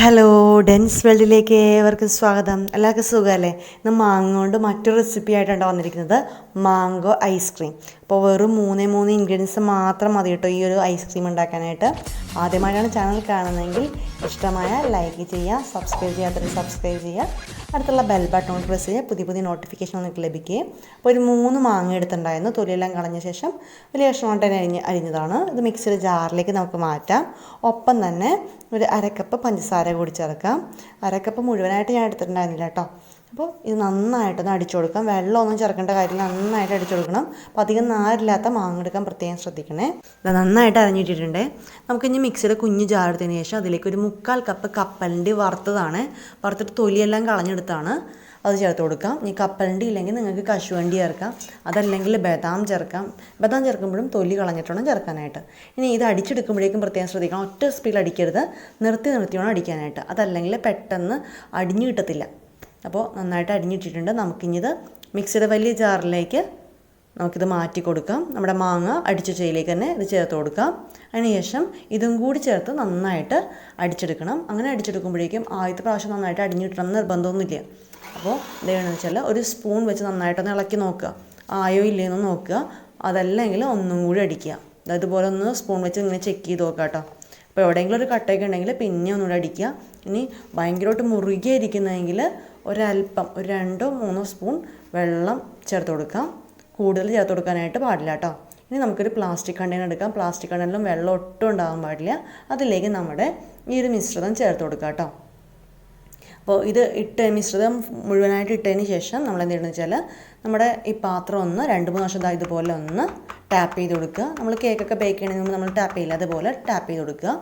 Hello dense വേൾഡിലേക്ക് ഏവർക്കും സ്വാഗതം. എല്ലാവർക്കും സുഖമല്ലേ? ഇന്ന് മാങ്ങ കൊണ്ട് മറ്റൊരു റെസിപ്പി ആയിട്ടാണ് വന്നിരിക്കുന്നത്, മാംഗോ ഐസ്ക്രീം. അപ്പോൾ വെറും മൂന്ന് ഇൻഗ്രീഡിയൻസ് മാത്രം മതി കേട്ടോ ഈ ഒരു ഐസ്ക്രീം ഉണ്ടാക്കാനായിട്ട്. ആദ്യമായിട്ടാണ് ചാനൽ കാണുന്നതെങ്കിൽ ഇഷ്ടമായ ലൈക്ക് ചെയ്യുക, സബ്സ്ക്രൈബ് ചെയ്യാത്തവർ സബ്സ്ക്രൈബ് ചെയ്യുക, അടുത്തുള്ള ബെൽ ബട്ടൺ പ്രസ് ചെയ്യുക, പുതിയ നോട്ടിഫിക്കേഷൻ നിങ്ങൾക്ക് ലഭിക്കുകയും. അപ്പോൾ ഒരു 3 മാങ്ങ എടുത്തിട്ടുണ്ടായിരുന്നു. തൊലിയെല്ലാം കളഞ്ഞ ശേഷം വലിയ കഷ്ണമായിട്ട് അരിഞ്ഞതാണ്. ഇത് മിക്സിയുടെ ജാറിലേക്ക് നമുക്ക് മാറ്റാം. ഒപ്പം തന്നെ ഒരു അരക്കപ്പ് പഞ്ചസാര കൂടി ചേർക്കാം. അരക്കപ്പ് മുഴുവനായിട്ട് ഞാൻ എടുത്തിട്ടുണ്ടായിരുന്നില്ല കേട്ടോ. അപ്പോൾ ഇത് നന്നായിട്ടൊന്ന് അടിച്ചു കൊടുക്കാം. വെള്ളമൊന്നും ചേർക്കേണ്ട കാര്യമില്ല, നന്നായിട്ട് അടിച്ചു കൊടുക്കണം. അപ്പോൾ അധികം നാരില്ലാത്ത മാങ്ങ എടുക്കാൻ പ്രത്യേകം ശ്രദ്ധിക്കണേ. ഇത് നന്നായിട്ട് അരഞ്ഞിട്ടിട്ടുണ്ട്. നമുക്കിനി മിക്സിയുടെ കുഞ്ഞ് ജാർ എടുത്തതിന് ശേഷം അതിലേക്ക് ഒരു 3/4 കപ്പ് കപ്പലണ്ടി വറുത്തിട്ട് തൊലിയെല്ലാം കളഞ്ഞെടുത്താണ് അത് ചേർത്ത് കൊടുക്കാം. ഈ കപ്പലണ്ടി ഇല്ലെങ്കിൽ നിങ്ങൾക്ക് കശുവണ്ടി ചേർക്കാം, അതല്ലെങ്കിൽ ബദാം ചേർക്കാം. ബദാം ചേർക്കുമ്പോഴും തൊലി കളഞ്ഞിട്ട് വേണം ചേർക്കാനായിട്ട്. ഇനി ഇത് അടിച്ചെടുക്കുമ്പോഴേക്കും പ്രത്യേകം ശ്രദ്ധിക്കണം, ഒറ്റ സ്പീഡിൽ അടിക്കരുത്, നിർത്തി വേണം അടിക്കാനായിട്ട്. അതല്ലെങ്കിൽ പെട്ടെന്ന് അടിഞ്ഞു കിട്ടത്തില്ല. അപ്പോൾ നന്നായിട്ട് അരിഞ്ഞിട്ടിട്ടുണ്ട്. നമുക്കിനിത് മിക്സിയുടെ വലിയ ജാറിലേക്ക് നമുക്കിത് മാറ്റി കൊടുക്കാം. നമ്മുടെ മാങ്ങ അടിച്ച ചെയ്യിലേക്ക് തന്നെ ഇത് ചേർത്ത് കൊടുക്കാം. അതിനുശേഷം ഇതും കൂടി ചേർത്ത് നന്നായിട്ട് അടിച്ചെടുക്കണം. അങ്ങനെ അടിച്ചെടുക്കുമ്പോഴേക്കും ആദ്യത്തെ പ്രാവശ്യം നന്നായിട്ട് അടിഞ്ഞിട്ടണം എന്ന് നിർബന്ധമൊന്നുമില്ല. അപ്പോൾ എന്താണെന്ന് വെച്ചാൽ ഒരു സ്പൂൺ വെച്ച് നന്നായിട്ടൊന്ന് ഇളക്കി നോക്കുക, ആയോ ഇല്ലയെന്ന് നോക്കുക. അതല്ലെങ്കിൽ ഒന്നും കൂടി അടിക്കുക. അതായത് പോലെ ഒന്ന് സ്പൂൺ വെച്ച് ഇങ്ങനെ ചെക്ക് ചെയ്ത് നോക്കുക കേട്ടോ. അപ്പോൾ എവിടെയെങ്കിലും ഒരു കട്ടയൊക്കെ ഉണ്ടെങ്കിൽ പിന്നെ ഒന്നുകൂടി അടിക്കുക. ഇനി ഭയങ്കരമായിട്ട് മുറുകെ ഇരിക്കുന്നതെങ്കിൽ ഒരല്പം ഒരു 2-3 സ്പൂൺ വെള്ളം ചേർത്ത് കൊടുക്കാം. കൂടുതൽ ചേർത്ത് കൊടുക്കാനായിട്ട് പാടില്ല കേട്ടോ. ഇനി നമുക്കൊരു പ്ലാസ്റ്റിക് കണ്ടെയ്നർ എടുക്കാം. പ്ലാസ്റ്റിക് കണ്ടെയ്നറിലും വെള്ളം ഒട്ടും ഉണ്ടാകാൻ പാടില്ല. അതിലേക്ക് നമ്മുടെ ഈ ഒരു മിശ്രിതം ചേർത്ത് കൊടുക്കാം കേട്ടോ. അപ്പോൾ ഇത് മിശ്രിതം മുഴുവനായിട്ട് ഇട്ടതിന് ശേഷം നമ്മൾ എന്ത് ചെയ്യണമെന്ന് വെച്ചാൽ നമ്മുടെ ഈ പാത്രം ഒന്ന് 2-3 പ്രാവശ്യം ഇതുപോലെ ഒന്ന് ടാപ്പ് ചെയ്ത് കൊടുക്കുക. നമ്മൾ കേക്കൊക്കെ ബേക്ക് ചെയ്യണമെങ്കിൽ മുമ്പ് നമ്മൾ ടാപ്പ് ചെയ്യില്ല, അതുപോലെ ടാപ്പ് ചെയ്ത് കൊടുക്കുക.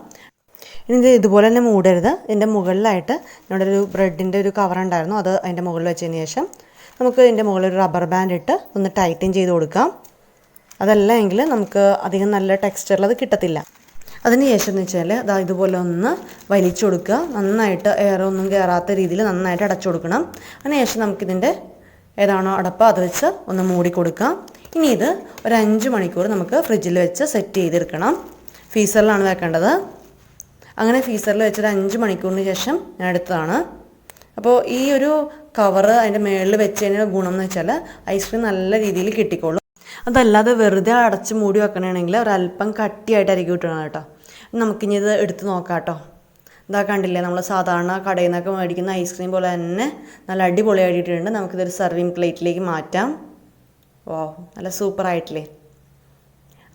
ഇനി ഇത് ഇതുപോലെ തന്നെ മൂടരുത്. ഇതിൻ്റെ മുകളിലായിട്ട് നമ്മുടെ ഒരു ബ്രെഡിൻ്റെ ഒരു കവർ ഉണ്ടായിരുന്നു, അത് അതിൻ്റെ മുകളിൽ വെച്ചതിന് ശേഷം നമുക്ക് ഇതിൻ്റെ മുകളിൽ ഒരു റബ്ബർ ബാൻഡ് ഇട്ട് ഒന്ന് ടൈറ്റൻ ചെയ്ത് കൊടുക്കാം. അതല്ല എങ്കിൽ നമുക്ക് അധികം നല്ല ടെക്സ്ചറിൽ അത് കിട്ടത്തില്ല. അതിന് ശേഷം എന്ന് വെച്ചാൽ ഇതുപോലെ ഒന്ന് വലിച്ചു കൊടുക്കുക. നന്നായിട്ട് എയറൊന്നും കയറാത്ത രീതിയിൽ നന്നായിട്ട് അടച്ചു കൊടുക്കണം. അതിന് ശേഷം നമുക്കിതിൻ്റെ ഏതാണോ അടപ്പ് അത് വെച്ച് ഒന്ന് മൂടി കൊടുക്കാം. ഇനി ഇത് ഒരു 5 മണിക്കൂർ നമുക്ക് ഫ്രിഡ്ജിൽ വെച്ച് സെറ്റ് ചെയ്തെടുക്കണം. ഫ്രീസറിലാണ് വെക്കേണ്ടത്. അങ്ങനെ ഫ്രീസറിൽ വെച്ചൊരു 5 മണിക്കൂറിന് ശേഷം ഞാൻ എടുത്തതാണ്. അപ്പോൾ ഈ ഒരു കവറ് അതിൻ്റെ മുകളിൽ വെച്ചതിൻ്റെ ഗുണം എന്ന് വെച്ചാൽ ഐസ്ക്രീം നല്ല രീതിയിൽ കിട്ടിക്കോളും. അതല്ലാതെ വെറുതെ അടച്ച് മൂടി വെക്കണമെങ്കിൽ ഒരല്പം കട്ടിയായിട്ടായിരിക്കും കിട്ടണം കേട്ടോ. നമുക്കിനി ഇത് എടുത്ത് നോക്കാം കേട്ടോ. ഇതാ കണ്ടില്ലേ, നമ്മൾ സാധാരണ കടയിൽ നിന്നൊക്കെ മേടിക്കുന്ന ഐസ്ക്രീം പോലെ തന്നെ നല്ല അടിപൊളിയായിട്ടിട്ടുണ്ട്. നമുക്കിതൊരു സർവിങ് പ്ലേറ്റിലേക്ക് മാറ്റാം. ഓ, നല്ല സൂപ്പറായിട്ടില്ലേ.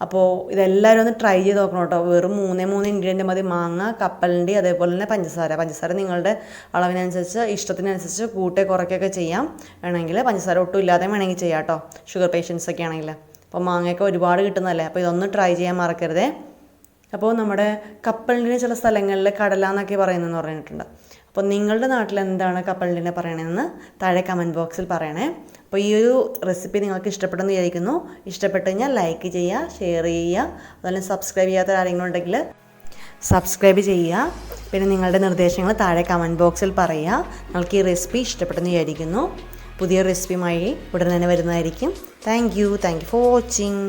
അപ്പോൾ ഇതെല്ലാവരും ഒന്ന് ട്രൈ ചെയ്ത് നോക്കണം കേട്ടോ. വെറും 3 ഇൻഗ്രീഡിയൻ്റ് മതി. മാങ്ങ, കപ്പലണ്ടി, അതേപോലെ തന്നെ പഞ്ചസാര നിങ്ങളുടെ അളവിനനുസരിച്ച് ഇഷ്ടത്തിനനുസരിച്ച് കൂട്ടേ കുറയ്ക്കൊക്കെ ചെയ്യാം. വേണമെങ്കിൽ പഞ്ചസാര ഒട്ടും ഇല്ലാതെ വേണമെങ്കിൽ ചെയ്യാം കേട്ടോ, ഷുഗർ പേഷ്യൻസ് ഒക്കെ ആണെങ്കിൽ. അപ്പോൾ മാങ്ങയൊക്കെ ഒരുപാട് കിട്ടുന്നതല്ലേ. അപ്പോൾ ഇതൊന്ന് ട്രൈ ചെയ്യാൻ മറക്കരുതേ. അപ്പോൾ നമ്മുടെ കപ്പലണ്ടിനെ ചില സ്ഥലങ്ങളിൽ കടല എന്നൊക്കെ പറയുന്നതെന്ന് പറഞ്ഞിട്ടുണ്ട്. അപ്പോൾ നിങ്ങളുടെ നാട്ടിൽ എന്താണ് കപ്പലണ്ടിനെ പറയണതെന്ന് താഴെ കമൻറ്റ് ബോക്സിൽ പറയണേ. അപ്പോൾ ഈ ഒരു റെസിപ്പി നിങ്ങൾക്ക് ഇഷ്ടപ്പെട്ടെന്ന് വിചാരിക്കുന്നു. ഇഷ്ടപ്പെട്ട് കഴിഞ്ഞാൽ ലൈക്ക് ചെയ്യുക, ഷെയർ ചെയ്യുക. അതുപോലെ സബ്സ്ക്രൈബ് ചെയ്യാത്ത ആരെങ്കിലും ഉണ്ടെങ്കിൽ സബ്സ്ക്രൈബ് ചെയ്യുക. പിന്നെ നിങ്ങളുടെ നിർദ്ദേശങ്ങൾ താഴെ കമൻറ്റ് ബോക്സിൽ പറയുക. നിങ്ങൾക്ക് ഈ റെസിപ്പി ഇഷ്ടപ്പെട്ടെന്ന് വിചാരിക്കുന്നു. പുതിയ റെസിപ്പിയുമായി ഉടൻ തന്നെ വരുന്നതായിരിക്കും. Thank you for watching.